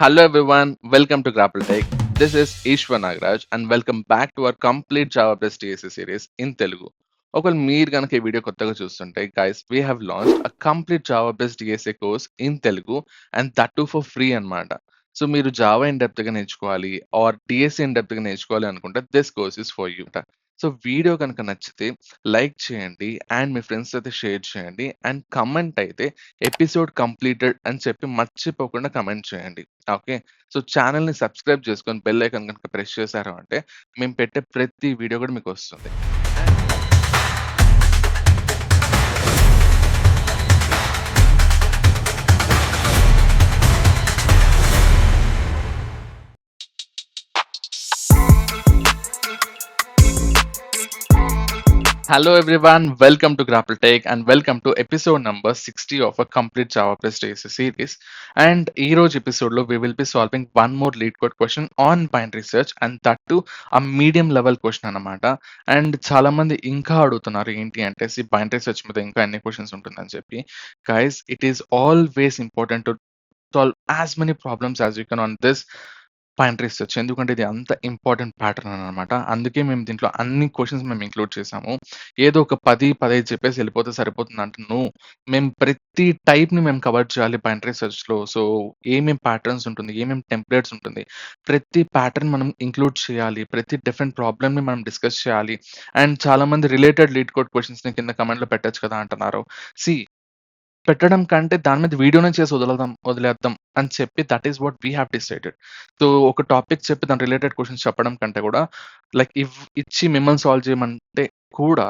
Hello everyone, welcome to Grapple Tech. This is Ishwar Nagraj and welcome back to our complete Java Plus TSA series in Telugu. ఒకవేళ మీరు కనుక ఈ video కొత్తగా చూస్తుంటే guys we have launched a complete Java based DSA course in Telugu and that to for free అన్నమాట. So మీరు Java in depth గా నేర్చుకోవాలి ఆర్ డిఎస్ఏ ఇన్ డెప్త్ గా నేర్చుకోవాలి అనుకుంటే this course is for you. So video కనుక నచ్చితే like చేయండి అండ్ మీ ఫ్రెండ్స్ అయితే షేర్ చేయండి అండ్ కమెంట్ అయితే ఎపిసోడ్ కంప్లీటెడ్ అని చెప్పి మర్చిపోకుండా కమెంట్ చేయండి. ఓకే. సో ఛానెల్‌ని సబ్స్క్రైబ్ చేసుకొని బెల్ ఐకాన్ గనుక ప్రెస్ చేశారు అంటే మేము పెట్టే ప్రతి వీడియో కూడా మీకొస్తుంది. Hello everyone, welcome to Grapple Tech and welcome to episode number 60 of a complete Java Plus DSA series. And in this episode, we will be solving one more lead code question on binary search and that too a medium level question అన్నమాట. And చాలా మంది ఇంకా అడుగుతున్నారు ఏంటి అంటే binary search మీద ఇంకా ఎన్ని క్వశ్చన్స్ ఉంటుందని చెప్పి. Guys, it is always important to solve as many problems as you can on this binary search. ఎందుకంటే ఇది అంత ఇంపార్టెంట్ ప్యాటర్న్ అన్నమాట. అందుకే మేము దీంట్లో అన్ని క్వెషన్స్ మేము ఇంక్లూడ్ చేసాము. ఏదో ఒక 10, 15 చెప్పేసి వెళ్ళిపోతే సరిపోతుందంటే నో. మేము ప్రతి టైప్‌ని మేము కవర్ చేయాలి బైనరీ సెర్చ్‌లో. సో ఏమేం ప్యాటర్న్స్ ఉంటుంది, ఏమేం టెంప్లేట్స్ ఉంటుంది, ప్రతి ప్యాటర్న్ మనం ఇంక్లూడ్ చేయాలి. ప్రతి డిఫరెంట్ ప్రాబ్లమ్‌ని మనం డిస్కస్ చేయాలి. అండ్ చాలామంది రిలేటెడ్ లీడ్ కోడ్ క్వెషన్స్‌ని కింద కామెంట్‌లో పెట్టొచ్చు కదా అంటున్నారు. సీ పెట్టడం కంటే దాని మీద వీడియోనే చేసి వదిలేద్దాం అని చెప్పి that is what we have decided. So ఒక టాపిక్ చెప్పి దాని రిలేటెడ్ క్వెషన్స్ చెప్పడం కంటే కూడా లైక్ ఇచ్చి మిమ్మల్ని సాల్వ్ చేయమంటే కూడా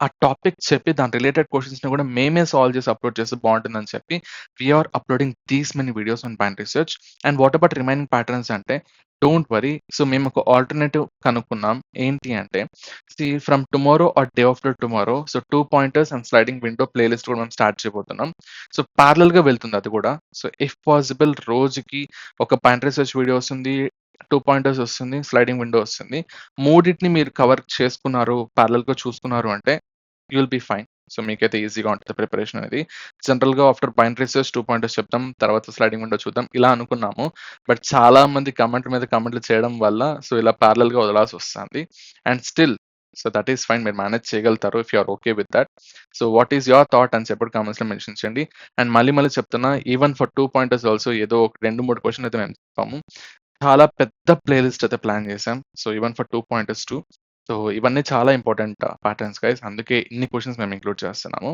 ఆ టాపిక్ చెప్పి దాని రిలేటెడ్ క్వెషన్స్‌ని కూడా మేమే సాల్వ్ చేసి అప్‌లోడ్ చేస్తే బావుంటుందని చెప్పి we are uploading these many videos on binary search. And what about remaining patterns అంటే డోంట్ వరీ. సో మేము ఒక ఆల్టర్‌నేటివ్ కనుక్కున్నాం. ఏంటి అంటే from tomorrow or day after tomorrow so 2 pointers and sliding window playlist కూడా మనం start చేయబోతున్నాం. So ప్యారలెల్‌గా వెళ్తుంది అది కూడా. సో ఇఫ్ పాసిబుల్ రోజుకి ఒక బైనరీ సెర్చ్ వీడియో వస్తుంది. 2 పాయింటర్స్ వస్తుంది. స్లైడింగ్ విండో వస్తుంది. మూడిటిని మీరు కవర్ చేసుకున్నారు, ప్యారలెల్‌గా చూసుకున్నారు అంటే you will be fine. So మీకైతే ఈజీగా ఉంటది ప్రిపరేషన్ అనేది. జనరల్‌గా ఆఫ్టర్ బైనరీ రిసర్చ్ 2 పాయింటర్స్ చెప్తాం. తర్వాత స్లైడింగ్ విండో చూద్దాం ఇలా అనుకున్నాము. బట్ చాలా మంది కామెంట్ మీద కామెంట్‌లు చేయడం వల్ల సో ఇలా ప్యారలెల్‌గా వదలాల్సొస్తాంది. And still so that is fine. మీరు మేనేజ్ చేయగలుగుతారు if you are okay with that. So what is your thought అని చెప్పి కామెంట్స్‌లో మెన్షన్ చేయండి. అండ్ మళ్ళీ చెప్తున్నా ఈవెన్ ఫర్ 2 పాయింటర్స్ ఆల్సో ఏదో ఒక 2, 3 క్వెషన్‌లు అయితే మేము చెప్తాము. చాలా పెద్ద ప్లే లిస్ట్ అయితే ప్లాన్ చేసాం. So even for 2 pointers two. So ఇవన్నీ చాలా ఇంపార్టెంట్ ప్యాటర్న్స్ గైస్. అందుకే ఇన్ని క్వెషన్స్ మేము ఇంక్లూడ్ చేస్తున్నాము.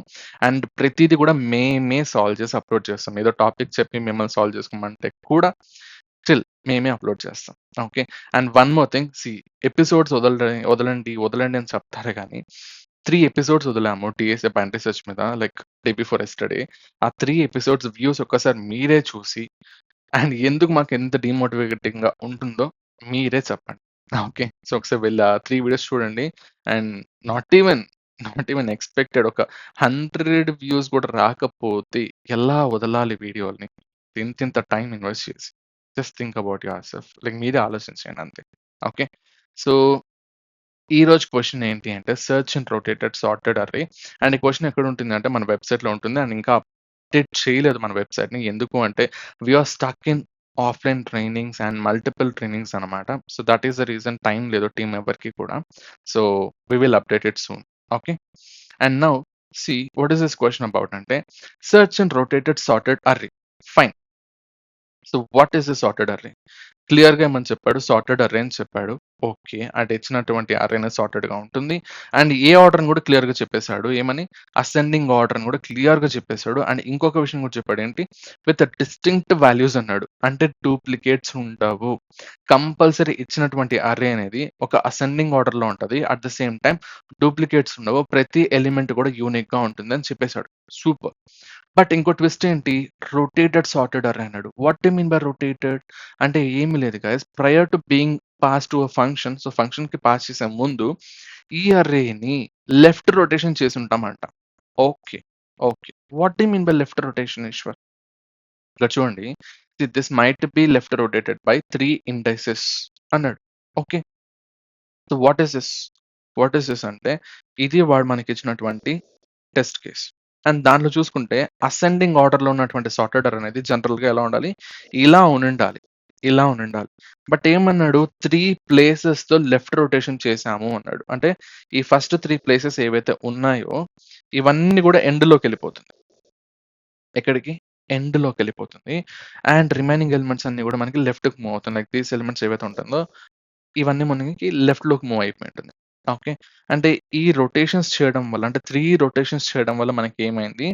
అండ్ ప్రతీది కూడా మేమే సాల్వ్ చేసి అప్‌లోడ్ చేస్తాం. ఏదో టాపిక్ చెప్పి మిమ్మల్ని సాల్వ్ చేసుకోమంటే కూడా స్టిల్ మేమే అప్‌లోడ్ చేస్తాం. Okay. And one more thing episodes వదలండి అని చెప్తారు గానీ 3 ఎపిసోడ్స్ వదిలాము టీఎస్ఏ బైనరీ సెర్చ్ మీద లైక్ డే బిఫోర్ యెస్టర్‌డే. ఆ 3 ఎపిసోడ్స్ వ్యూస్ ఒక్కసారి మీరే చూసి అండ్ ఎందుకు మాకు ఎంత డీమోటివేటింగ్‌గా ఉంటుందో మీరే చెప్పండి. ఓకే. సో ఒకసారి వెళ్ళి ఆ 3 వీడియోస్ చూడండి. And not even, not even expected ఒక 100 వ్యూస్ కూడా రాకపోతే ఎలా వదలాలి వీడియోలని? ఇంతింత టైమ్ ఇన్వెస్ట్ చేసి. Just think about your self. Like మీరే ఆలోచించండి అంతే. ఓకే. సో ఈ రోజు క్వెషన్ ఏంటి అంటే search and rotated sorted array. And ఈ క్వెషన్ ఎక్కడ ఉంటుందంటే మన వెబ్‌సైట్‌లో ఉంటుంది. అండ్ ఇంకా అప్డేట్ చేయలేదు మన వెబ్‌సైట్‌ని. ఎందుకు అంటే we are stuck in offline trainings and multiple trainings అన్నమాట. So that is the reason time లేదు టీమ్ ఎవరికీ కూడా. So we will update it soon. Okay. And now what is this question about అంటే search and rotated sorted array. Fine. So what is the sorted array? క్లియర్‌గా ఏమని చెప్పాడు? Sorted array అని చెప్పాడు. Okay. అంటే ఇచ్చినటువంటి అర్రే అనేది సార్టెడ్‌గా ఉంటుంది. అండ్ ఏ ఆర్డర్‌ని కూడా క్లియర్‌గా చెప్పేసాడు. ఏమని? అసెండింగ్ ఆర్డర్‌ని కూడా క్లియర్‌గా చెప్పేసాడు. అండ్ ఇంకొక విషయం కూడా చెప్పాడు ఏంటి? విత్ డిస్టింక్ట్ వాల్యూస్ అన్నాడు. అంటే డూప్లికేట్స్ ఉండవు. కంపల్సరీ ఇచ్చినటువంటి అర్రే అనేది ఒక అసెండింగ్ ఆర్డర్‌లో ఉంటది. At the same time duplicates ఉండవు. ప్రతి ఎలిమెంట్ కూడా యూనిక్‌గా ఉంటుందని చెప్పేసాడు. సూపర్. బట్ ఇంకో ట్విస్ట్ ఏంటి? రొటేటెడ్ సార్టెడ్ అర్రే అన్నాడు. What do you mean by rotated? అంటే ఏమి లేదు guys. Prior to being pass to a function. So ఫంక్షన్‌కి పాస్ చేసే ముందు ఈ అర్రేని లెఫ్ట్ రొటేషన్ చేసుంటామంట. Okay. Okay. What do you mean by left rotation Eshwar? ఇక్కడ చూడండి. This might be left rotated by 3 indices అన్నాడు. Okay. So what is this? What is this అంటే ఇది వాడు మనకిచ్చినటువంటి టెస్ట్ కేస్. అండ్ దాంట్లో చూసుకుంటే అసెండింగ్ ఆర్డర్‌లో ఉన్నటువంటి సార్టెడ్ ఆర్డర్ అనేది జనరల్‌గా ఎలా ఉండాలి? ఇలా ఉండిండాలి. ఇలా ఉండిండాలి. బట్ ఏమన్నాడు 3 ప్లేసెస్‌తో లెఫ్ట్ రొటేషన్ చేశాము అన్నాడు. అంటే ఈ ఫస్ట్ 3 ప్లేసెస్ ఏవైతే ఉన్నాయో ఇవన్నీ కూడా ఎండ్‌లోకెళ్ళిపోతుంది. ఎక్కడికి? ఎండ్‌లోకెళ్ళిపోతుంది. అండ్ రిమైనింగ్ ఎలిమెంట్స్ అన్నీ కూడా మనకి లెఫ్ట్‌కి మూవ్ అవుతున్నాయి. లైక్ దీస్ ఎలిమెంట్స్ ఏవైతే ఉంటుందో ఇవన్నీ మనకి లెఫ్ట్‌లోకి మూవ్ అయిపోయి ఉంటుంది. ఓకే. అంటే ఈ రొటేషన్స్ చేయడం వల్ల అంటే 3 రొటేషన్స్ చేయడం వల్ల మనకేమైంది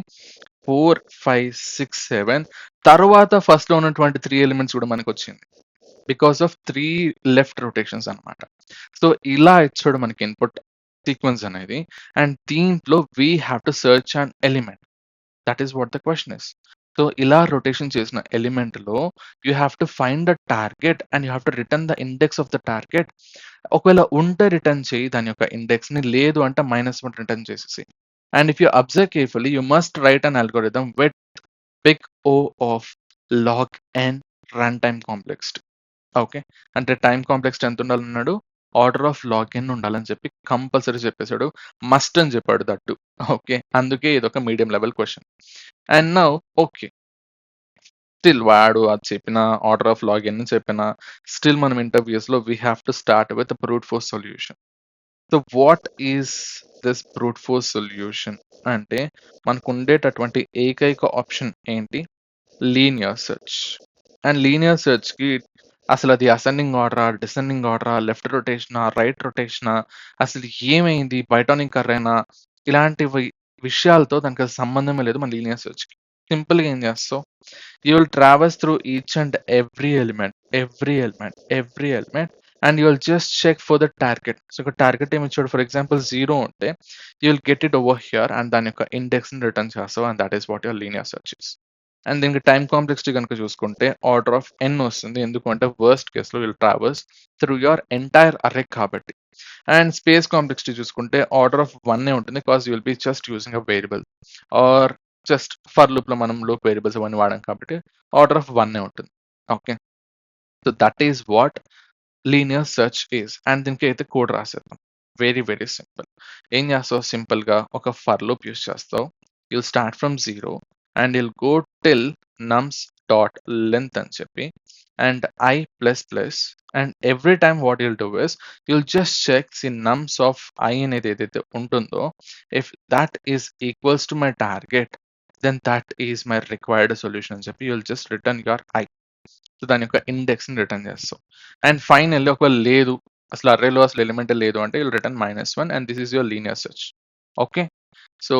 4, 5, 6, 7 తరువాత ఫస్ట్‌లో ఉన్నటువంటి 3 ఎలిమెంట్స్ కూడా మనకొచ్చింది. బికాస్ ఆఫ్ 3 లెఫ్ట్ రొటేషన్స్ అన్నమాట. సో, ఇలా ఇచ్చాడు మనకి ఇన్‌పుట్ సీక్వెన్స్ అనేది. అండ్ దీంట్లో we have to search an element. That is what the question is. So, ఇలా రొటేషన్ చేసిన ఎలిమెంట్‌లో you have to find the target and you have to return the index of the target. ఒకవేళ ఉంటే return చెయ్యి దాని యొక్క ఇండెక్స్‌ని. లేదు అంటే -1 రిటర్న్ చేసేసేయి. And if you observe carefully you must write an algorithm with big O of log n run time complexity. Okay. అంటే time complexity ఎంత ఉండాలన్నాడు? ఆర్డర్ ఆఫ్ లాగ్ n ఉండాలని చెప్పి కంపల్సరీ చెప్పేసాడు. మస్ట్ అని చెప్పాడు దట్ టూ. ఓకే. అందుకే ఇదొక medium level question. And now okay. Still వాడు అది చెప్పినా, ఆర్డర్ ఆఫ్ లాగ్ n చెప్పినా, స్టిల్ మనం ఇంటర్వ్యూస్‌లో we have to start with brute force solution. So, what is this brute force solution అంటే మనకుండేటటువంటి ఏకైక ఆప్షన్ ఏంటి? Linear search. అండ్ లీనియర్ సెర్చ్‌కి అసలది అసెండింగ్ ఆర్డరా? డిసెండింగ్ ఆర్డరా? లెఫ్ట్ రొటేషనా? రైట్ రొటేషనా? అసలు ఏమైంది? బైటానిక్ అర్రేనా? ఇలాంటివి విషయాలతో దానికసలు సంబంధమే లేదు మన లీనియర్ సెర్చ్‌కి. సింపుల్‌గా ఏం చేస్తావు? You will traverse through each and every element and you will just check for the target. So, ఇక్కడ టార్గెట్ ఏమిచ్చాడు? ఫర్ ఎగ్జాంపుల్ 0 ఉంటే you will get it over here and దాని యొక్క ఇండెక్స్‌ని రిటర్న్ చేస్తావు and that is what your linear search is. And దీనికి time complexity గనుక చూసుకుంటే ఆర్డర్ ఆఫ్ n వస్తుంది. ఎందుకంటే వర్స్ట్ కేస్‌లో will traverse through your entire array కాబట్టి. అండ్ స్పేస్ కాంప్లెక్సిటీ చూసుకుంటే ఆర్డర్ ఆఫ్ 1 ఉంటుంది. Because you will be just using a variable or just for లూప్‌లో మనం లూప్ వేరియబుల్స్ అవన్నీ వాడాం కాబట్టి ఆర్డర్ ఆఫ్ 1 ఉంటుంది. Okay. So, that is what linear search is. And దీనికి అయితే కోడ్ రాసేద్దాం. Very simple. ఏం చేస్తావు సింపుల్‌గా ఒక ఫర్ లూప్ యూజ్ చేస్తావు. You'll start from 0 and you'll go till nums dot length అని చెప్పి and I plus plus and every time what you'll do is you'll just check the nums of I అనేది ఏదైతే ఉంటుందో if that is equals to my target then that is my required solution అని చెప్పి you'll just return your I. So, దాని యొక్క ఇండెక్స్‌ని return చేస్తావు. And finally ఒకవేళ లేదు, అసలు అర్రేలో అసలు ఎలిమెంటే లేదు అంటే you'll return -1 and this is your linear search. Okay. So,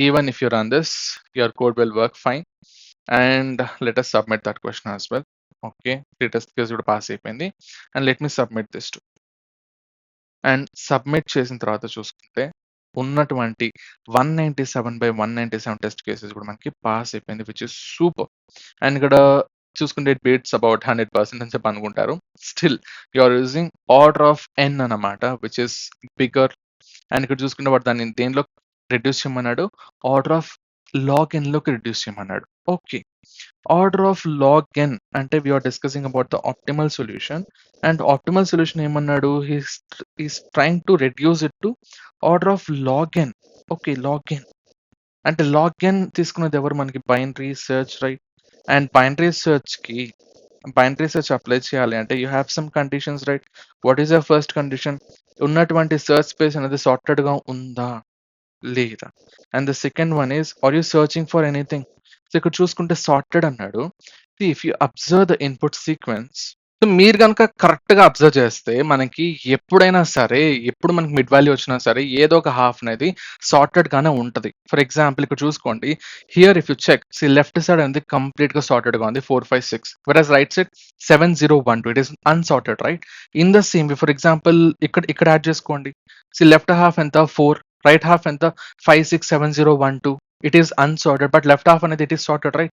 even if you run this your code will work fine. And let us submit that question as well. Okay. 3 test case కూడా pass అయిపోయింది. And let me submit this too. And submit చేసిన తర్వాత చూసుకుంటే ఉన్నటువంటి 197/197 test cases కూడా మనకి pass అయిపోయింది. Which is super. And ఇక్కడ చూసుకుంటే ఇట్ బీట్స్ అబౌట్ 100% అని చెప్పి అనుకుంటారు. Still you are using order of n అన్నమాట విచ్ ఇస్ బిగ్గర్. అండ్ ఇక్కడ చూసుకుంటే వాడు దాన్ని దేనిలో రెడ్యూస్ చేయమన్నాడు? ఆర్డర్ ఆఫ్ లాగ్ nలోకి రెడ్యూస్ చేయమన్నాడు. Okay. Order of log n అంటే we are discussing about the optimal solution. And optimal solution ఏమన్నాడు? Is trying to reduce it to order of log n. Okay. Log n అంటే log n తీసుకున్నది ఎవరు? మనకి binary search right? And binary search apply చేయాలి అంటే you have some conditions right? What is your first condition? ఉన్నటువంటి search space అనేది సార్టెడ్‌గా ఉందా? లేదా? And the second one is are you searching for anything? So, ఇక్కడ చూసుకుంటే సార్టెడ్ అన్నాడు. See if you observe the input sequence. So, మీరు గనక కరెక్ట్‌గా అబ్జర్వ్ చేస్తే మనకి ఎప్పుడైనా సరే, ఎప్పుడు మనకి మిడ్ వాల్యూ వచ్చినా సరే ఏదో ఒక హాఫ్ అనేది సార్టెడ్‌గానే ఉంటది. ఫర్ ఎగ్జాంపుల్ ఇక్కడ చూసుకోండి. Here if you check left side అనేది కంప్లీట్‌గా సార్టెడ్‌గా ఉంది 4, 5, 6 versus right side 7, 0, 1, 2 it is unsorted right? In the same way for example ఇక్కడ యాడ్ చేసుకోండి. లెఫ్ట్ హాఫ్ ఎంత 4 రైట్ హాఫ్ ఎంత 5, 6, 7, 0, 1, 2 it is unsorted but left half అనేది it is sorted right?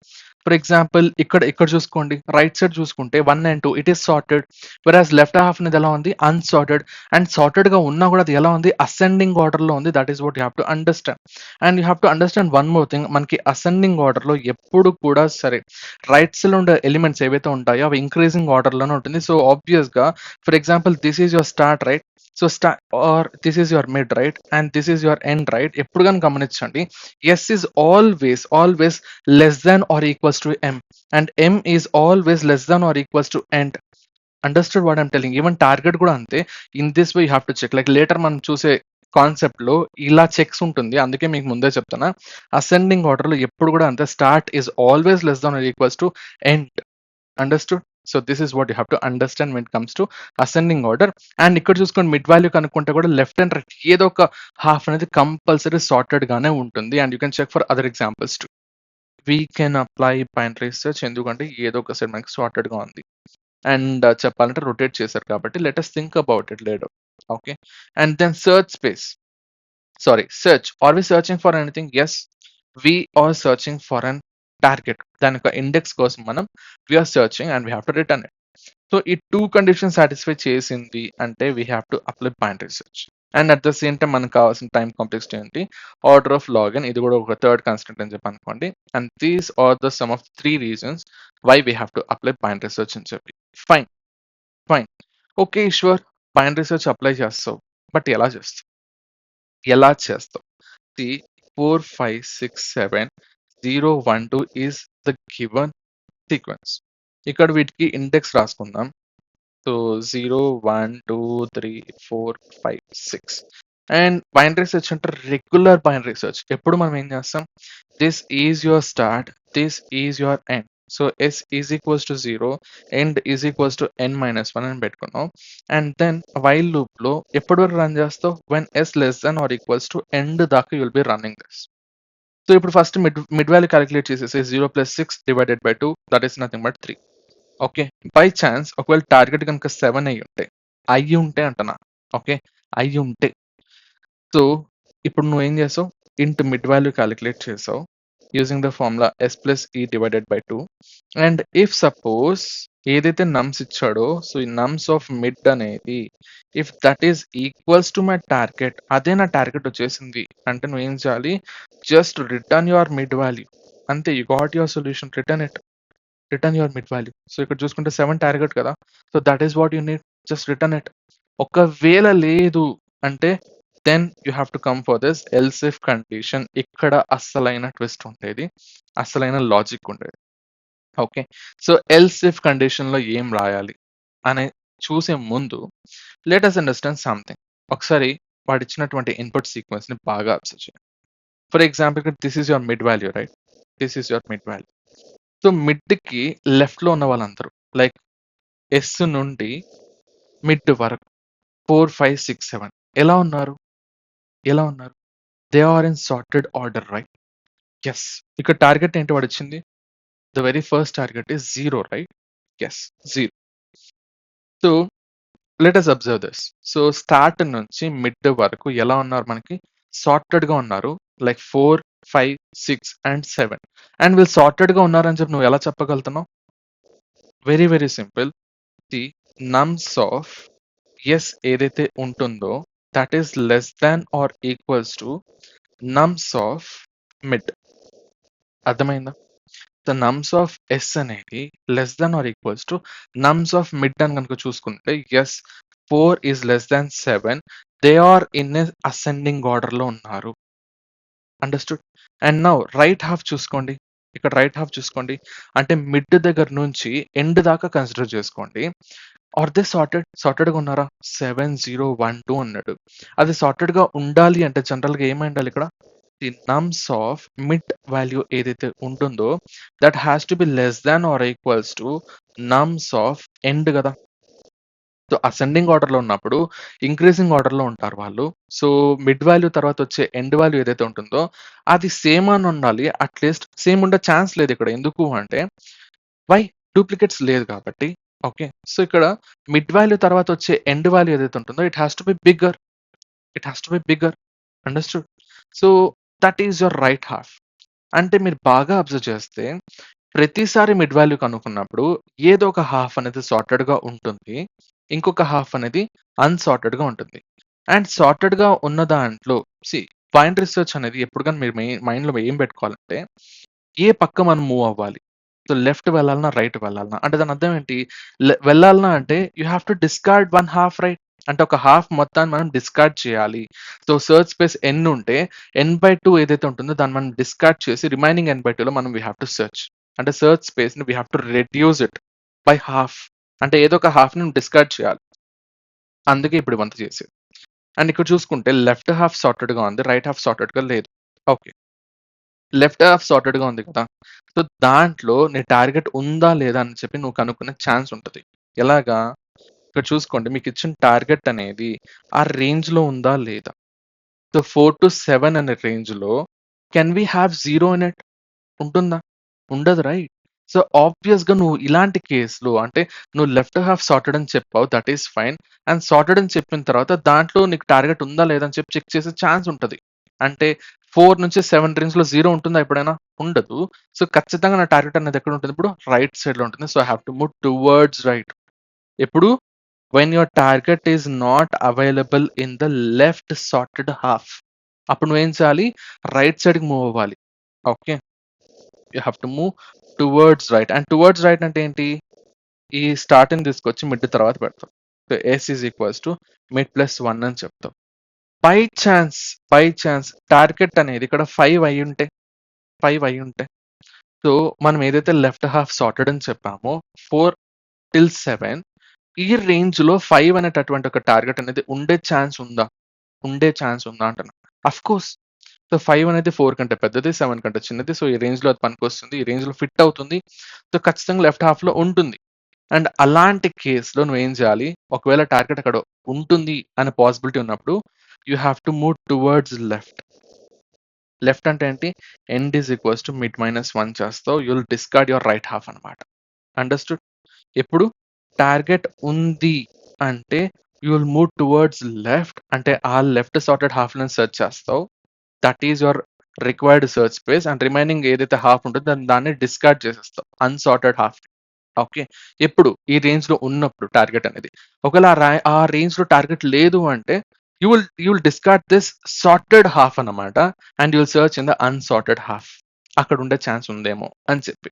For example ఇక్కడ చూసుకోండి. రైట్ సైడ్ చూసుకుంటే 1 and 2 it is sorted. Versus left half అనేది ఎలా ఉంది? అన్సార్టెడ్. అండ్ సార్టెడ్‌గా ఉన్నా కూడా అది ఎలా ఉంది? అసెండింగ్ ఆర్డర్‌లో ఉంది. That is what you have to understand. And you have to understand one more thing. మనకి అసెండింగ్ ఆర్డర్‌లో ఎప్పుడు కూడా సరే రైట్ సైడ్‌లో ఉండే ఎలిమెంట్స్ ఏవైతే ఉంటాయో అవి ఇంక్రీజింగ్ ఆర్డర్‌లోనే ఉంటుంది. సో, ఆబ్వియస్‌గా for example this is your start right? So or this is your mid right and this is your end right. ఎప్పుడు కానీ గమనించండి, s is always less than or equals to m and m is always less than or equals to end. Understood what I'm telling? Even target కూడా అంతే. In this way you have to check. Like later మనం చూసే concept లో ఇలా checks ఉంటుంది, అందుకే మీకు ముందే చెప్తున్నా. అసెండింగ్ ఆర్డర్ లో ఎప్పుడు కూడా అంతే, start is always less than or equals to end. Understood? So this is what you have to understand when it comes to ascending order. And ఇక్కడ చూసుకోండి, మిడ్ వాల్యూ కనుక్కుంటే కూడా లెఫ్ట్ అండ్ రైట్ ఏదో ఒక హాఫ్ అనేది compulsory sorted గానే ఉంటుంది. And you can check for other examples too. We can apply binary search, ఎందుకంటే ఏదో ఒక సైడ్ మనకి సార్టెడ్ గా ఉంది. అండ్ చెప్పాలంటే రొటేట్ చేశారు కాబట్టి let us think about it later. Okay. And then search space, sorry search. Are we searching for anything? Yes, we are searching for an target. దాని యొక్క ఇండెక్స్ కోసం మనం we're searching and we have to return it. So ఈ two condition satisfy చేసింది అంటే we have to apply binary search. And at the same time మనకు కావాల్సిన time complexity ఏంటి? ఆర్డర్ ఆఫ్ లాగిన్, ఇది కూడా ఒక థర్డ్ కాన్స్టెంట్ అని చెప్పి అనుకోండి. And these are the some of 3 reasons why we have to apply binary search అని చెప్పి. Fine, fine. Okay Eshwar, binary search apply చేస్తావు, బట్ ఎలా చేస్తావు? ఎలా చేస్తావు? See 4 5 6 7 0 1 2 is the given sequence. ఇక్కడ వీటికి ఇండెక్స్ రాసుకుందాం. సో 0 1 2 3 4 5 6. అండ్ బైనరీ సెర్చ్ అంటే రెగ్యులర్ బైనరీ సెర్చ్. ఎప్పుడు మనం ఏం చేస్తాం? This is your start, this is your end. So s is equals to 0, end is equals to n-1 అని పెట్టుకున్నాం. అండ్ దెన్ వైల్ లూప్ లో ఎప్పటి వరకు రన్ చేస్తావు? When s less than or equals to end దాకా you will be running this. So ఇప్పుడు first mid value calculate చేసేసి 0 + 6 divided by 2, that is nothing but 3. Okay. By chance ఒకవేళ target కనుక 7 అయ్యి ఉంటే అంటనా, ఓకే, అయ్యి ఉంటే. సో ఇప్పుడు నువ్వేం చేసావు? ఇంట్ మిడ్ వాల్యూ క్యాలిక్యులేట్ చేసావు using the formula s plus e divided by 2. And if suppose ఏదైతే నమ్స్ ఇచ్చాడో, సో ఈ నమ్స్ ఆఫ్ మిడ్ అనేది if that is equals to my target, అదే నా టార్గెట్ వచ్చేసింది అంటే నువ్వేం చేయాలి? Just return your mid value. అంతే, you got your solution, return it, return your mid value. So ఇక్కడ చూసుకుంటే 7 టార్గెట్ కదా, so that is what you need, just return it. ఒకవేళ లేదు అంటే then you have to come for this else if condition. ఇక్కడ అస్సలైన twist ఉండేది, అస్సలైన లాజిక్ ఉండేది. Okay. So else if condition లో ఏం రాయాలి అనే చూసే ముందు లెట్ us అండర్స్టాండ్ సంథింగ్. ఒకసారి వాడు ఇచ్చినటువంటి ఇన్పుట్ సీక్వెన్స్ ని బాగా అబ్జర్వ్ చేయండి. ఫర్ ఎగ్జాంపుల్ ఇక్కడ this is your mid value right, this is your mid value. So mid కి లెఫ్ట్ లో ఉన్న వాళ్ళందరూ లైక్ ఎస్ నుండి మిడ్ వరకు 4 5 6 7 ఎలా ఉన్నారు? ఎలా ఉన్నారు? They are in sorted order right. Yes. ఇక్కడ టార్గెట్ ఏంటి వాడు ఇచ్చింది? The very first target is 0 right. Yes, 0. So let us observe this. So start నుంచి మిడ్ వరకు ఎలా ఉన్నారు? మనకి సార్టెడ్ గా ఉన్నారు. Like 4 5 6 and 7. అండ్ వీళ్ళు సార్టెడ్ గా ఉన్నారని చెప్పి నువ్వు ఎలా చెప్పగలుగుతున్నావు? Very very simple. The nums of s ఏదైతే ఉంటుందో that is less than or equals to nums of mid. అర్థమైందా? ద నమ్స్ ఆఫ్ ఎస్ అనేది less than or equals to nums of mid అని కనుక చూసుకుంటే yes 4 is less than 7, they are in a ascending order లో ఉన్నారు. Understood? And now right half చూసుకోండి. ఇక్కడ right half చూసుకోండి, అంటే మిడ్ దగ్గర నుంచి ఎండ్ దాకా కన్సిడర్ చేసుకోండి. ఆర్ దే సార్టెడ్ గా ఉన్నారా? 7 0 1 2 అన్నాడు. అది సార్టెడ్ గా ఉండాలి అంటే జనరల్ గా ఏమై ఉండాలి ఇక్కడ? The nums of mid value ఏదైతే ఉంటుందో that has to be less than or equals to nums of end కదా. సో అసెండింగ్ ఆర్డర్ లో ఉన్నప్పుడు ఇంక్రీజింగ్ ఆర్డర్ లో ఉంటారు వాళ్ళు. సో మిడ్ వాల్యూ తర్వాత వచ్చే ఎండ్ వాల్యూ ఏదైతే ఉంటుందో అది సేమ్ అని ఉండాలి. అట్లీస్ట్ సేమ్ ఉండే ఛాన్స్ లేదు ఇక్కడ. ఎందుకు అంటే వై? డూప్లికేట్స్ లేదు కాబట్టి. ఓకే. సో ఇక్కడ మిడ్ వాల్యూ తర్వాత వచ్చే ఎండ్ వాల్యూ ఏదైతే ఉంటుందో it has to be bigger, it has to be bigger. Understood? So that is your right half. అంటే మీరు బాగా అబ్జర్వ్ చేస్తే ప్రతిసారి మిడ్ వాల్యూ కనుక్కున్నప్పుడు ఏదో ఒక హాఫ్ అనేది సార్టెడ్ గా ఉంటుంది, ఇంకొక హాఫ్ అనేది అన్సార్టెడ్ గా ఉంటుంది. అండ్ సార్టెడ్ గా ఉన్న దాంట్లో బైనరీ సెర్చ్ అనేది ఎప్పుడు కానీ మీరు మైండ్ లో ఏం పెట్టుకోవాలంటే ఏ పక్క మనం మూవ్ అవ్వాలి. సో లెఫ్ట్ వెళ్ళాలన్నా, రైట్ వెళ్ళాలన్నా, అంటే దాని అర్థం ఏంటి? వెళ్ళాలన్నా అంటే you have to discard one half right. అంటే ఒక హాఫ్ మొత్తాన్ని మనం డిస్కార్డ్ చేయాలి. సో, సెర్చ్ స్పేస్ n ఉంటే n/2 ఏదైతే ఉంటుందో దాన్ని మనం డిస్కార్డ్ చేసి రిమైనింగ్ n/2లో మనం వి హావ్ టు సెర్చ్. అంటే సెర్చ్ స్పేస్‌ని we have to reduce it by half. అంటే ఏదో ఒక హాఫ్‌ని డిస్కార్డ్ చేయాలి. అందుకే ఇప్పుడు ఇవంతా చేసేది. అండ్ ఇక్కడ చూసుకుంటే లెఫ్ట్ హాఫ్ సార్టెడ్‌గా ఉంది. రైట్ హాఫ్ సార్టెడ్‌గా లేదు. ఓకే. లెఫ్ట్ హాఫ్ సార్టెడ్‌గా ఉంది కదా! సో, దాంట్లో నీ టార్గెట్ ఉందా? లేదా? అని చెప్పి నువ్వు కనుక్కునే ఛాన్స్ ఉంటది. ఎలాగా? ఇక్కడ చూసుకోండి మీకిచ్చిన టార్గెట్ అనేది ఆ రేంజ్‌లో ఉందా? లేదా? సో, 4-7 అనే రేంజ్‌లో can we have 0 in it? ఉంటుందా? ఉండదు రైట్? సో, ఆబ్వియస్‌గా నువ్వు ఇలాంటి కేస్‌లో అంటే నువ్వు లెఫ్ట్ హాఫ్ సార్టెడ్ అని చెప్పావు. That is fine. And sorted అని చెప్పిన తర్వాత దాంట్లో నీకు టార్గెట్ ఉందా? లేదా? అని చెప్పి చెక్ చేసే ఛాన్స్ ఉంటది. అంటే 4-7 రేంజ్‌లో 0 ఉంటుందా ఎప్పుడైనా? ఉండదు. సో, ఖచ్చితంగా నా టార్గెట్ అనేది ఎక్కడ ఉంటుంది ఇప్పుడు? రైట్ సైడ్‌లో ఉంటుంది. So, I have to move towards right. ఎప్పుడు? When your target is not available in the left sorted half. అప్పుడు నువ్వేం చేయాలి? రైట్ సైడ్‌కి మూవ్ అవ్వాలి. Okay. You have to move towards right. And towards right అంటే ఏంటి? ఈ స్టార్టింగ్ తీసుకొచ్చి మిడ్ తర్వాత పెడతాం. So, s is equals to mid plus 1 అని చెప్తాం. By chance, by chance target అనేది ఇక్కడ 5 అయ్యుంటే, 5 అయ్యుంటే, సో, మనం ఏదైతే లెఫ్ట్ హాఫ్ సార్టెడ్ అని చెప్పామో 4-7 ఈ రేంజ్‌లో 5 అనేటటువంటి ఒక టార్గెట్ అనేది ఉండే ఛాన్స్ ఉందా? ఉండే ఛాన్స్ ఉందా అంటున్నా. అఫ్‌కోర్స్. సో, 5 అనేది 4 కంటే పెద్దది, 7 కంటే చిన్నది. సో, ఈ రేంజ్‌లో అది పనికొస్తుంది. ఈ రేంజ్‌లో ఫిట్ అవుతుంది. సో, ఖచ్చితంగా లెఫ్ట్ హాఫ్‌లో ఉంటుంది. అండ్ అలాంటి కేస్‌లో నువ్వేం చేయాలి? ఒకవేళ టార్గెట్ అక్కడ ఉంటుంది అనే పాసిబిలిటీ ఉన్నప్పుడు you have to move towards left. Left అంటే ఏంటి? End is equals to mid minus 1 చేస్తావు. You will discard your right half అన్నమాట. అండర్‌స్టూడ్? ఎప్పుడు టార్గెట్ ఉంది అంటే you will move towards left అంటే ఆ లెఫ్ట్ సార్టెడ్ హాఫ్‌లని సెర్చ్ చేస్తావు. That is your required search space and remaining ఏదైతే హాఫ్ ఉంటుందో దాన్ని డిస్కార్డ్ చేసేస్తావు. Unsorted half. ఓకే. ఎప్పుడు? ఈ రేంజ్‌లో ఉన్నప్పుడు టార్గెట్ అనేది. ఒకవేళ ఆ రేంజ్‌లో టార్గెట్ లేదు అంటే you will discard this sorted half అన్నమాట. And you will search in the unsorted half. అక్కడ ఉండే ఛాన్స్ ఉందేమో అని చెప్పి.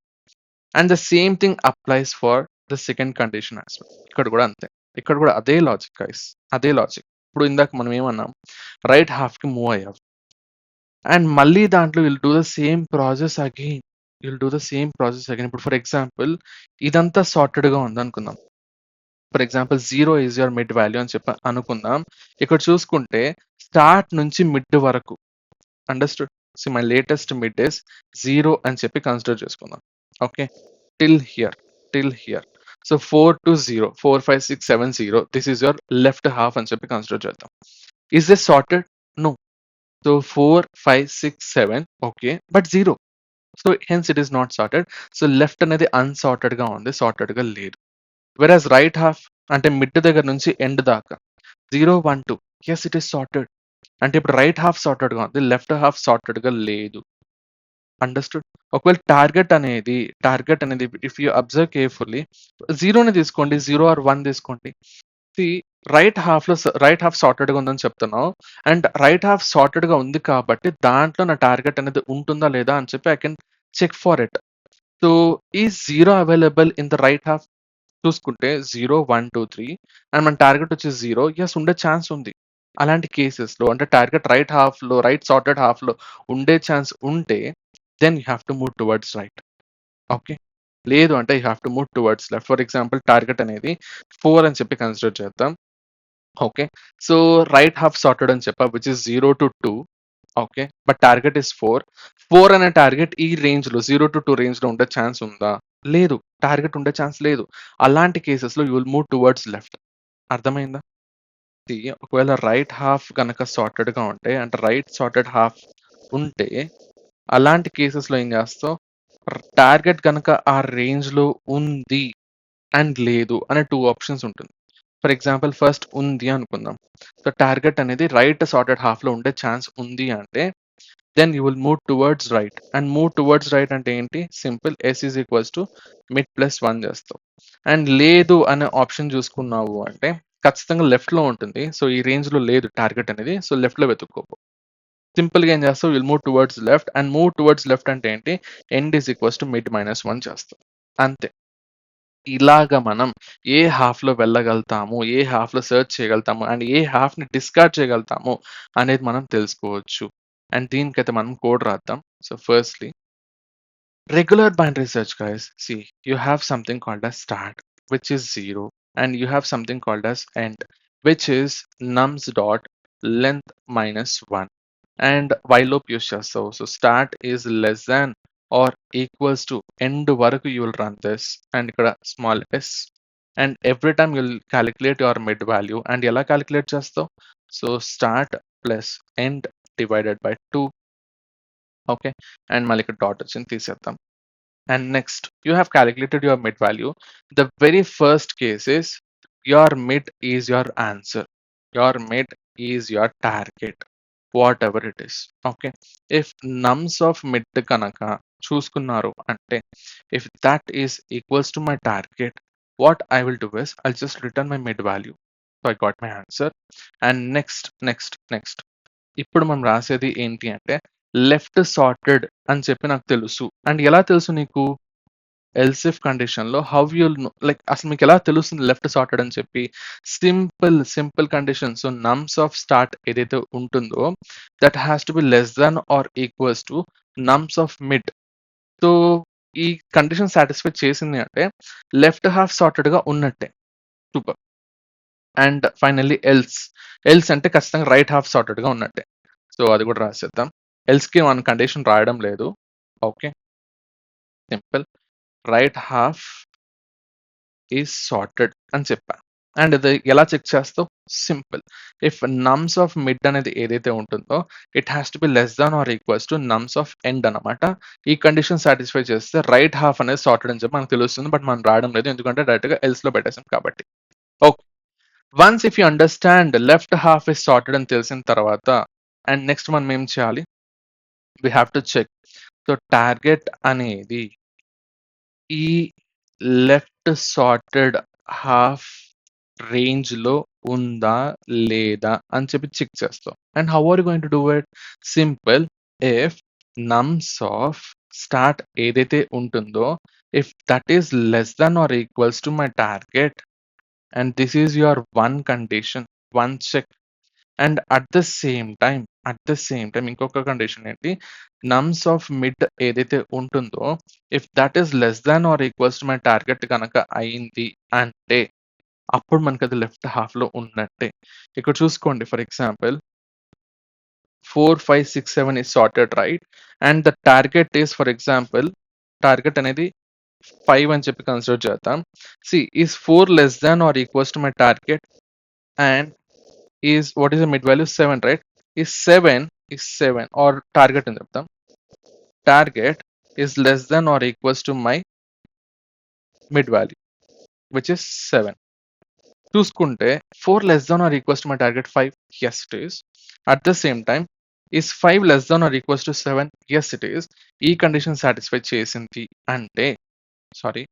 And the same thing applies for the second condition as well. ఇక్కడ కూడా అంతే. ఇక్కడ కూడా అదే లాజిక్ గైస్. అదే లాజిక్. ఇప్పుడు ఇందాక మనం ఏమన్నాం? రైట్ హాఫ్‌కి మూవ్ అయ్యావు. అండ్ మళ్ళీ దాంట్లో will do the same process again. Will do the same process again. ఇప్పుడు ఫర్ ఎగ్జాంపుల్ ఇదంతా సార్టెడ్‌గా ఉందనుకుందాం. For example 0 is your mid value అని చెప్పి అనుకుందాం. ఇక్కడ చూసుకుంటే స్టార్ట్ నుంచి మిడ్ వరకు understood. See my latest mid is 0 అని చెప్పి కన్సిడర్ చేసుకుందాం. Okay. Till here, till here. So 4-0, 4, 5, 6, 7, 0. This is your left half అని చెప్పి కన్సిడర్ చేద్దాం. Is this sorted? No. So 4, 5, 6, 7 okay. But 0. So hence it is not sorted. So left అనేది అన్సార్టెడ్‌గా ఉంది. సార్టెడ్‌గా లేదు. వెరాస్ రైట్ హాఫ్ అంటే మిడ్ దగ్గర నుంచి ఎండ్ దాకా 0, 1, 2 యెస్ ఇట్ ఈస్ సార్టెడ్. అంటే ఇప్పుడు రైట్ హాఫ్ సార్టెడ్‌గా ఉంది. లెఫ్ట్ హాఫ్ సార్టెడ్‌గా లేదు. అండర్‌స్టూడ్. ఒకవేళ టార్గెట్ అనేది ఇఫ్ యూ అబ్జర్వ్ కేర్‌ఫుల్లీ 0ని తీసుకోండి. 0 ఆర్ 1 తీసుకోండి. సీ రైట్ హాఫ్ సార్టెడ్‌గా ఉందని చెప్తున్నావు. అండ్ రైట్ హాఫ్ సార్టెడ్‌గా ఉంది కాబట్టి దాంట్లో నా టార్గెట్ అనేది ఉంటుందా లేదా అని చెప్పి I can check for it. So is 0 available in the right half? చూసుకుంటే 0, 1, 2, 3 అండ్ మన టార్గెట్ వచ్చేసి 0 యెస్ ఉండే ఛాన్స్ ఉంది. అలాంటి కేసెస్‌లో అంటే టార్గెట్ రైట్ సార్టెడ్ హాఫ్‌లో ఉండే ఛాన్స్ ఉంటే then you have to move towards right. Okay. లేదు అంటే you have to move towards left. For example target అనేది 4 అని చెప్పి కన్సిడర్ చేద్దాం. Okay. So right half sorted అని చెప్పా which is 0-2 okay. But target is 4. 4 అనే టార్గెట్ ఈ రేంజ్‌లో 0-2 రేంజ్‌లో ఉండే ఛాన్స్ ఉందా? లేదు. టార్గెట్ ఉండే ఛాన్స్ లేదు. అలాంటి కేసెస్‌లో you will move towards left. అర్థమైందా? సీ ఒకవేళ రైట్ హాఫ్ గనక సార్టెడ్‌గా ఉంటే అంటే రైట్ సార్టెడ్ హాఫ్ ఉంటే అలాంటి కేసెస్‌లో ఏం చేస్తావు? టార్గెట్ గనక ఆ రేంజ్‌లో ఉంది అండ్ లేదు అనే 2 ఆప్షన్స్ ఉంటుంది. ఫర్ ఎగ్జాంపుల్ ఫస్ట్ ఉంది అనుకుందాం. సో టార్గెట్ అనేది రైట్ సార్టెడ్ హాఫ్‌లో ఉండే ఛాన్స్ ఉంది అంటే then you will move towards right. And move towards right అంటే ఏంటి? Simple s is equals to mid plus 1 చేస్తావు. అండ్ లేదు అనే ఆప్షన్ చూసుకున్నావు అంటే ఖచ్చితంగా లెఫ్ట్‌లో ఉంటుంది. సో ఈ రేంజ్‌లో లేదు టార్గెట్ అనేది. సో లెఫ్ట్‌లో వెతుక్కో. సింపుల్‌గా ఏం చేస్తావు? Will move towards left and move towards left అంటే ఏంటి? End is equals to mid minus 1 చేస్తావు. అంతే. ఇలాగ మనం ఏ హాఫ్‌లో వెళ్ళగలుగుతాము, ఏ హాఫ్‌లో సెర్చ్ చేయగలుగుతాము అండ్ ఏ హాఫ్‌ని డిస్కార్డ్ చేయగలుగుతాము అనేది మనం తెలుసుకోవచ్చు. అండ్ దీనికైతే మనం కోడ్ రాద్దాం. So, firstly regular binary search, guys. See, you have something called as start, which is 0, and you have something called as end, which is nums dot length minus 1. And while loop use చేస్తావు. So start is less than or equals to end వరకు you will run this and ఇక్కడ small s, and every time you'll calculate your mid value and ఎలా calculate చేస్తావు? So start plus end divided by 2. Okay, and మళ్ళీ ఇక్కడ dot వచ్చింది తీసేద్దాం. And next, you have calculated your mid value. The very first case is your mid is your answer. Your mid is your target, whatever it is. Okay. If nums of mid kanaka చూసుకున్నారు అంటే, if that is equals to my target, what I will do is I'll just return my mid value. So I got my answer. And next. ఇప్పుడు మనం రాసేది ఏంటి అంటే left sorted అని చెప్పి నాకు తెలుసు. అండ్ ఎలా తెలుసు నీకు? ఎల్స్ ఇఫ్ కండిషన్‌లో హౌ యుల్ నో, లైక్ అసలు మీకు ఎలా తెలుస్తుంది లెఫ్ట్ సార్టెడ్ అని చెప్పి? Simple condition. So, nums of start ఏదైతే ఉంటుందో that has to be less than or equals to nums of mid. So, ఈ కండిషన్ సాటిస్ఫై చేసింది అంటే లెఫ్ట్ హాఫ్ సార్టెడ్‌గా ఉన్నట్టే. సూపర్. అండ్ ఫైనల్లీ ఎల్స్ అంటే ఖచ్చితంగా రైట్ హాఫ్ సార్టెడ్‌గా ఉన్నట్టే. సో, అది కూడా రాసేద్దాం. ఎల్స్‌కి మనం కండిషన్ రాయడం లేదు. Okay. Simple. Right half is sorted అని చెప్పా. అండ్ ఇది ఎలా చెక్ చేస్తావు? Simple. If nums of mid అనేది ఏదైతే ఉంటుందో it has to be less than or equals to nums of end అనమాట. ఈ కండిషన్ సాటిస్ఫై చేస్తే రైట్ హాఫ్ అనేది సార్టెడ్ అని చెప్పి మనకు తెలుస్తుంది. బట్ మనం రాయడం లేదు, ఎందుకంటే డైరెక్ట్‌గా ఎల్స్‌లో పెట్టేసాం కాబట్టి. Okay. Once if you understand left half is sorted అని తెలిసిన తర్వాత అండ్ నెక్స్ట్ మనం ఏం చేయాలి? We have to check. So, target అనేది ఈ లెఫ్ట్ సార్టెడ్ హాఫ్ రేంజ్‌లో ఉందా? లేదా? అని చెప్పి చెక్ చేస్తాం. And how are you going to do it? Simple. If nums of start ఏదైతే ఉంటుందో if that is less than or equals to my target and this is your one condition, one check. And at the same time ఇంకొక condition ఏంటి? Nums of mid ఏదైతే ఉంటుందో if that is less than or equals to my target గనక అయింది అంటే అప్పుడు మనకది left హాఫ్‌లో ఉన్నట్టే. ఇక్కడ చూసుకోండి, for example 4, 5, 6, 7 is sorted, right? And the target is, for example target అనేది 5 అని చెప్పి కన్సిడర్ చేద్దాం. Is 4 less than or equals to my target and is what is the mid value? 7, right? ఈ 7 ఆర్ టార్గెట్ అని చెప్తాం. Target is less than or equals to my mid value which is 7. చూసుకుంటే 4 less than or equals to my target 5. Yes it is. At the same time is 5 less than or equals to 7. Yes it is. ఈ condition satisfy చేసింది అంటే sorry,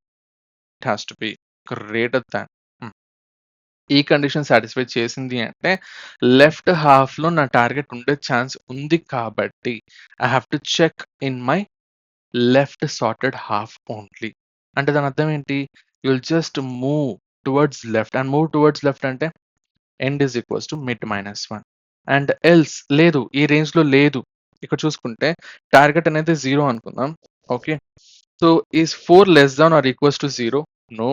it has to be greater than. ఈ condition satisfy చేసింది అంటే left హాఫ్‌లో నా target ఉండే chance ఉంది కాబట్టి I have to check in my left sorted half only. అంటే దాని అర్థం ఏంటి? You will just move towards left and move towards left అంటే end is equals to mid minus 1 and else లేదు, ఈ రేంజ్‌లో లేదు. ఇక్కడ చూసుకుంటే టార్గెట్ అనేది 0 అనుకుందాం. Okay. So, is 4 less than or equals to 0? No.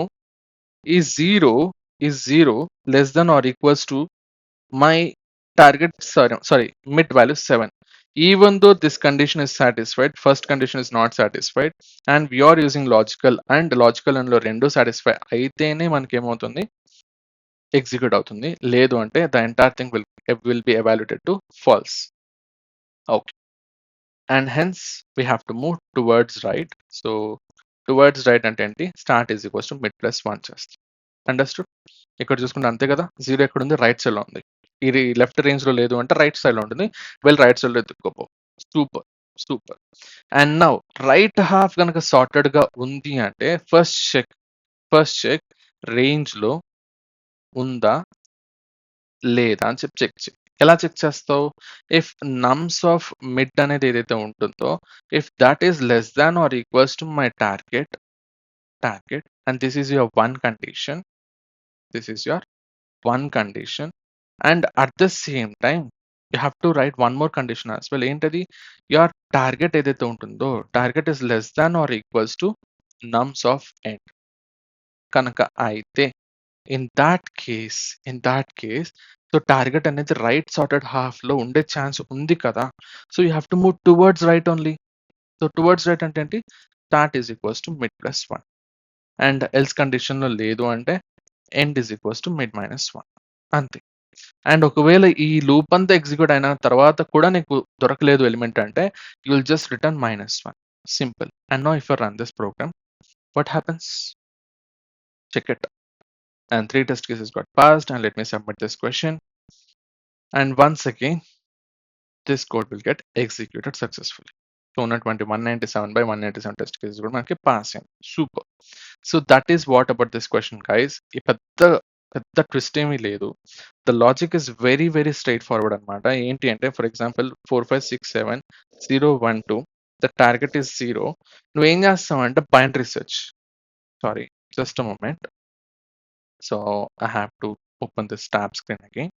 Is 0 less than or equals to my target, sorry, mid value 7. Even though this condition is satisfied, first condition is not satisfied and we are using logical and logical and లో రెండు satisfy అయితేనే మనకి ఏమవుతుంది? Execute అవుతుంది. లేదు అంటే the entire thing will be evaluated to false. Okay. And hence we have to move towards right. So towards right అంటే ఏంటి? Start is equals to mid plus 1 చేస్తాం. అండర్స్టూడ్? ఇక్కడ చూసుకుంటే అంతే కదా! 0 ఎక్కడుంది? రైట్ సైడ్‌లో ఉంది. ఇది లెఫ్ట్ రేంజ్‌లో లేదు అంటే రైట్ సైడ్‌లో ఉంటుంది. వెళ్ళి రైట్ సైడ్‌లో ఎతుక్కోపో. Super. Super. And now right half గనక సార్టెడ్‌గా ఉంది అంటే ఫస్ట్ చెక్ రేంజ్‌లో ఉందా? లేదా? అని చెప్పి చెక్ చెయి. ఎలా చెక్ చేస్తావు? ఇఫ్ నమ్స్ ఆఫ్ మిడ్ అనేది ఏదైతే ఉంటుందో if that is less than or equals to my target and this is your one condition. This is your one condition, and at the same time you have to write one more condition as well. ఏంటది? your target ఏదైతే ఉంటుందో target is less than or equals to nums of n కనుక అయితే in that case so target అనేది right sorted half లో ఉండే chance ఉంది కదా. So you have to move towards right only. So towards right అంటే ఏంటి? Start is equals to mid plus one, and else condition లో లేదు అంటే end is equals to mid minus one, అంతే. అండ్ ఒకవేళ ఈ లూప్ అంతా ఎగ్జిక్యూట్ అయిన తర్వాత కూడా నీకు దొరకలేదు ఎలిమెంట్ అంటే you will just return minus one, simple. And no if you run this program, what happens? Check it. And 3 test cases got passed, and let me submit this question. And once again, this code will get executed successfully. So, 197 by 197 test cases కూడా మనకి pass అయింది. Super. So that is what about this question, guys. ఈ పెద్ద twist ఏమీ లేదు. The logic is very very straightforward అన్నమాట. ఏంటి అంటే for example 4 5 6 7 0 1 2 the target is 0. నువ్వేం చేస్తావు అంటే binary search. Sorry, just a moment. So I have to open this tab screen again.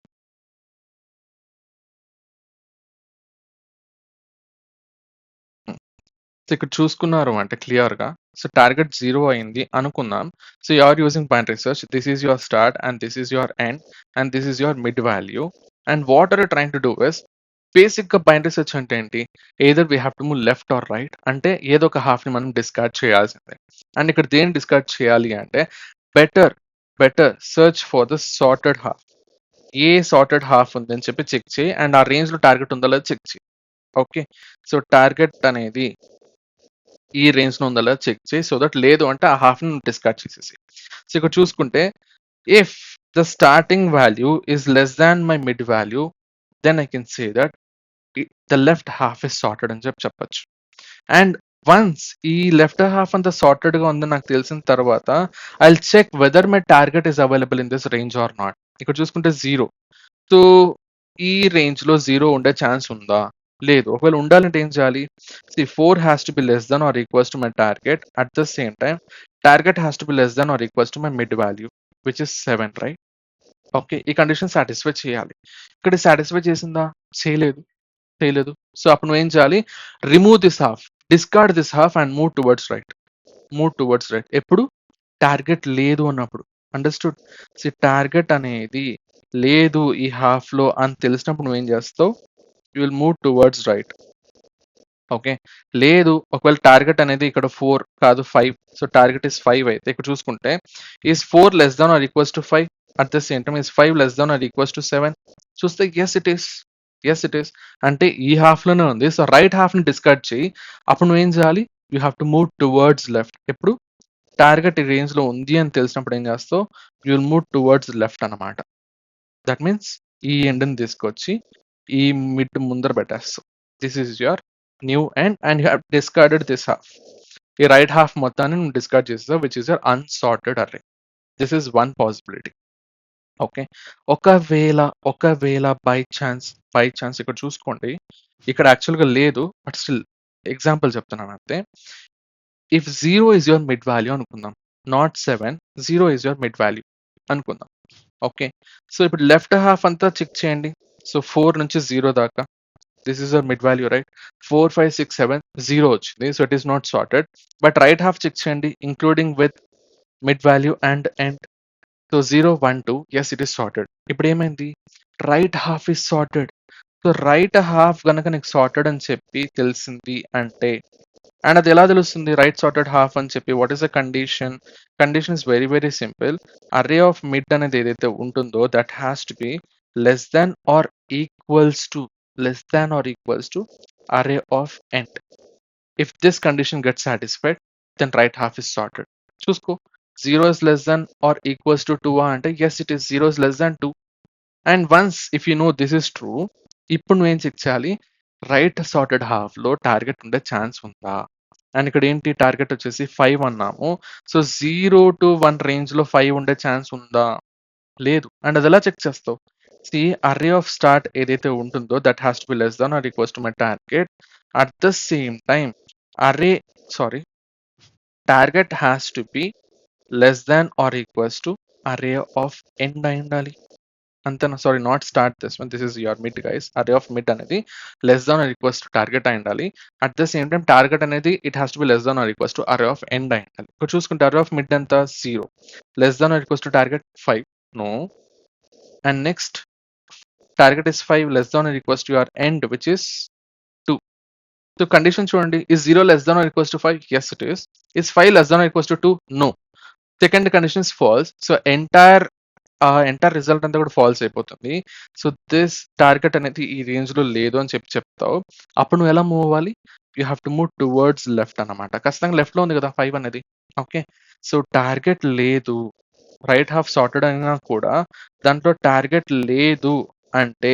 So ఇక్కడ చూసుకున్నారు అంటే క్లియర్గా, సో టార్గెట్ 0 అయింది అనుకుందాం. So you are using binary search. This is your start and this is your end and this is your mid value. And what are you trying to do is, బేసిక్గా binary search అంటే ఏంటి? Either we have to move left or right, అంటే ఏదో ఒక హాఫ్ని మనం discard చేయాల్సిందే. And ఇక్కడ దేన్ని డిస్కార్డ్ చేయాలి అంటే better search for the sorted half. A sorted half ఉందని చెప్పి చెక్ చేయి, అండ్ ఆ రేంజ్లో టార్గెట్ ఉందో లేదో చెక్ చేయి. ఓకే, సో టార్గెట్ అనేది ఈ రేంజ్ లో ఉందా లేదా చెక్ చేయి. సో దట్ లేదు అంటే ఆ హాఫ్ ని డిస్కార్డ్ చేసేసి. సో ఇక్కడ చూసుకుంటే if the starting value is less than my mid value, then I can say that the left half is sorted అని చెప్పచ్చు. అండ్ వన్స్ ఈ లెఫ్ట్ హాఫ్ అంతా సార్టెడ్ గా ఉందని నాకు తెలిసిన తర్వాత I will check whether my target is available in this range or not. ఇక్కడ చూసుకుంటే 0. సో ఈ రేంజ్ లో 0 ఉండే ఛాన్స్ ఉందా? లేదు. ఒకవేళ ఉండాలంటే ఏం చేయాలి? See, 4 has to be less than or equals to my target. At the same time, target has to be less than or equals to my mid value, which is 7, right? Okay, ఈ condition satisfy చేయాలి. ఇక్కడ satisfy చేసిందా? చేయలేదు. So అప్పుడు నువ్వేం చేయాలి? Remove this half, discard this half and move towards right. ఎప్పుడు? Target లేదు అన్నప్పుడు. అండర్స్టూడ్? సి టార్గెట్ అనేది లేదు ఈ హాఫ్ లో అని తెలిసినప్పుడు నువ్వేం చేస్తావు? You will move towards right. Okay, లేదు ఒకవేళ టార్గెట్ అనేది ఇక్కడ 4 కాదు 5, సో టార్గెట్ ఇస్ 5 అయితే ఇక్కడ చూసుకుంటే is 4 less than or equals to 5, at the same time is 5 less than or equals to 7. చూస్తే ఎస్ ఇట్ ఈస్ అంటే ఈ హాఫ్ లోనే ఉంది. సో రైట్ హాఫ్ ని డిస్కార్డ్ చేయి. అప్పుడు నువ్వేం చేయాలి? You have to move towards left. ఎప్పుడు? టార్గెట్ ఈ రేంజ్ లో ఉంది అని తెలిసినప్పుడు ఏం చేస్తావు? You will move towards left అన్నమాట. దట్ మీన్స్ ఈ ఎండ్ని తీసుకొచ్చి ఈ మిడ్ ముందర పెట్టేస్తావు. This is your new end and you have discarded this half. ఈ రైట్ హాఫ్ మొత్తాన్ని నువ్వు డిస్కార్డ్ చేస్తావు, which is your unsorted array. This is one possibility. Okay, ఒకవేళ బై ఛాన్స్ ఇక్కడ చూసుకోండి, ఇక్కడ యాక్చువల్గా లేదు, బట్ స్టిల్ ఎగ్జాంపుల్ చెప్తున్నాను అంతే. If 0 is your mid value అనుకుందాం, not 7, 0 is your mid value అనుకుందాం. ఓకే, సో ఇప్పుడు లెఫ్ట్ హాఫ్ అంతా చెక్ చేయండి. సో 4 నుంచి 0 దాకా this is your mid value, right? 4 5 6 7 0 వచ్చింది, so it is not sorted. But right half check చేయండి including with mid value and end. So 0 1 2 yes it is sorted. ఇప్పుడు ఏమైంది? Right half is sorted. So right half గనక నీకు sorted అని చెప్పి తెలిసింది అంటే, అండ్ అది ఎలా తెలుస్తుంది రైట్ సార్టెడ్ హాఫ్ అని చెప్పి? What is the condition? Condition is very very simple. Array of mid అనేది ఏదైతే ఉంటుందో that has to be less than or equals to array of end. If this condition gets satisfied, then right half is sorted. చూసుకో, 0 is less than or equals to 2 అంటే yes it is 0 is less than 2. And once if you know this is true, ఇప్పుడు నువ్వేం check చేయాలి? Right sorted half లో target ఉండే chance ఉందా? And ఇక్కడ ఏంటి టార్గెట్ వచ్చేసి 5 అన్నాము. సో 0 to 1 రేంజ్ లో 5 ఉండే ఛాన్స్ ఉందా? లేదు. అండ్ అది ఎలా చెక్ చేస్తావు? సి అర్రే ఆఫ్ స్టార్ట్ ఏదైతే ఉంటుందో that has to be less than or equals to my target. At the same time target has to be less than or equals to array of end అయి ఉండాలి. అంతేనా? Sorry, not start this one, this is your mid guys. Array of mid అనేది less than or equals to target అయి ఉండాలి. At the same time target అనేది it has to be less than or equals to array of end అయి ఉండాలి. ఇక్కడ చూసుకుంటే array of mid ఎంత? 0. Less than or equals to target 5. No. And next target is 5 less than or equals to your end, which is 2. So condition చూడండి, is 0 less than or equals to 5? Yes, it is. Is 5 less than or equals to 2? No. Second condition is false. So entire result అంతా కూడా falls అయిపోతుంది. So this target అనేది ఈ range లో లేదు అని చెప్తావు. అప్పుడు నువ్వు ఎలా మూవ్ అవ్వాలి? You have to move towards left అన్నమాట. ఖచ్చితంగా లెఫ్ట్ లో ఉంది కదా 5 అనేది. ఓకే, సో టార్గెట్ లేదు, రైట్ హాఫ్ సార్టెడ్ అయినా కూడా దాంట్లో టార్గెట్ లేదు అంటే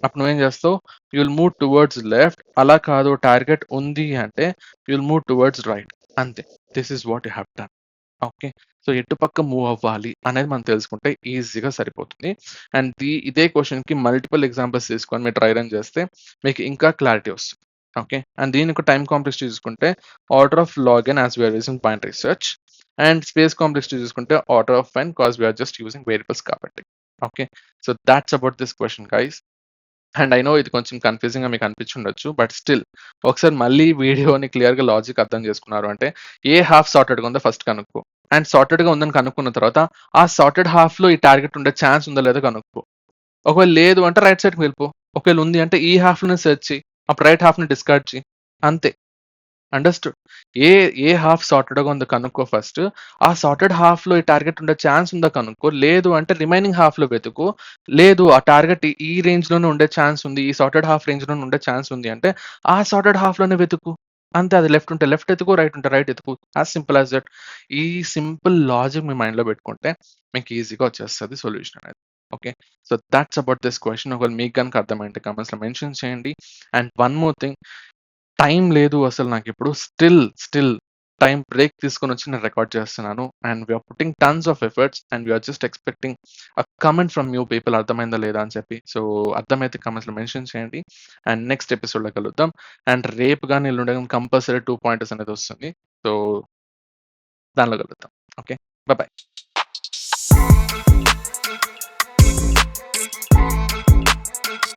అప్పుడు నువ్వేం చేస్తావు? You will move towards left. అలా కాదు, టార్గెట్ ఉంది అంటే you will move towards right. అంతే. This is what you have done. Okay, so ఎటుపక్క మూవ్ అవ్వాలి అనేది మనం తెలుసుకుంటే ఈజీగా సరిపోతుంది. అండ్ ఇదే క్వశ్చన్కి మల్టిపుల్ ఎగ్జాంపుల్స్ తీసుకొని మీరు ట్రై రన్ చేస్తే మీకు ఇంకా క్లారిటీ వస్తుంది. ఓకే, అండ్ దీనికి టైం కాంప్లెక్సిటీ చూసుకుంటే order of log n as we are using binary search, and space complexity చూసుకుంటే order of n cause we are just using variables కాబట్టి. Okay, so that's about this question guys. And I know ఇది కొంచెం కన్ఫ్యూజింగ్గా మీకు అనిపించుండొచ్చు, but still ఒకసారి మళ్ళీ వీడియోని క్లియర్గా logic అర్థం చేసుకున్నారు అంటే ఏ హాఫ్ సార్టెడ్గా ఉందో ఫస్ట్ కనుక్కో. అండ్ సార్టెడ్గా ఉందని కనుక్కున్న తర్వాత ఆ సార్టెడ్ హాఫ్లో ఈ టార్గెట్ ఉండే ఛాన్స్ ఉందో లేదో కనుక్కో. ఒకవేళ లేదు అంటే రైట్ సైడ్కి వెళ్ళిపో. ఒకవేళ ఉంది అంటే ఈ హాఫ్లోనే సెర్చ్ చేయి, అప్పుడు రైట్ హాఫ్ని డిస్కార్డ్ చేయి. అంతే. అండర్స్టూడ్. ఏ ఏ హాఫ్ సార్టెడ్గా ఉందో కనుక్కో ఫస్ట్. ఆ సార్టెడ్ హాఫ్లో ఈ టార్గెట్ ఉండే ఛాన్స్ ఉందో కనుక్కో. లేదు అంటే రిమైనింగ్ హాఫ్లో వెతుకు. లేదు ఆ టార్గెట్ ఈ రేంజ్లోనే ఉండే ఛాన్స్ ఉంది, ఈ సార్టెడ్ హాఫ్ రేంజ్లోనే ఉండే ఛాన్స్ ఉంది అంటే ఆ సార్టెడ్ హాఫ్లోనే వెతుకు. అంతే. అది లెఫ్ట్ ఉంటే లెఫ్ట్ ఎతుకు, రైట్ ఉంటే రైట్ ఎతుకు. As simple as that. ఈ సింపుల్ లాజిక్ మీ మైండ్లో పెట్టుకుంటే మీకు ఈజీగా వచ్చేస్తుంది సొల్యూషన్ అనేది. Okay, so that's about this question. ఒకవేళ మీకు కనుక అర్థమైంటే కమెంట్స్లో మెన్షన్ చేయండి. And one more thing, time లేదు అసలు నాకిప్పుడు. స్టిల్ టైం బ్రేక్ తీసుకొని వచ్చి నేను రికార్డ్ చేస్తున్నాను. And we're putting tons of efforts and we're just expecting a comment from you people, అర్థమైందా లేదా అని చెప్పి. సో అర్థమైతే కమెంట్స్లో మెన్షన్ చేయండి. అండ్ నెక్స్ట్ ఎపిసోడ్లో కలుద్దాం. అండ్ రేపు కానీ ఎల్లుండే కంపల్సరీ 2 పాయింటర్స్ అనేది వస్తుంది. సో దానిలో కలుద్దాం. Okay, bye.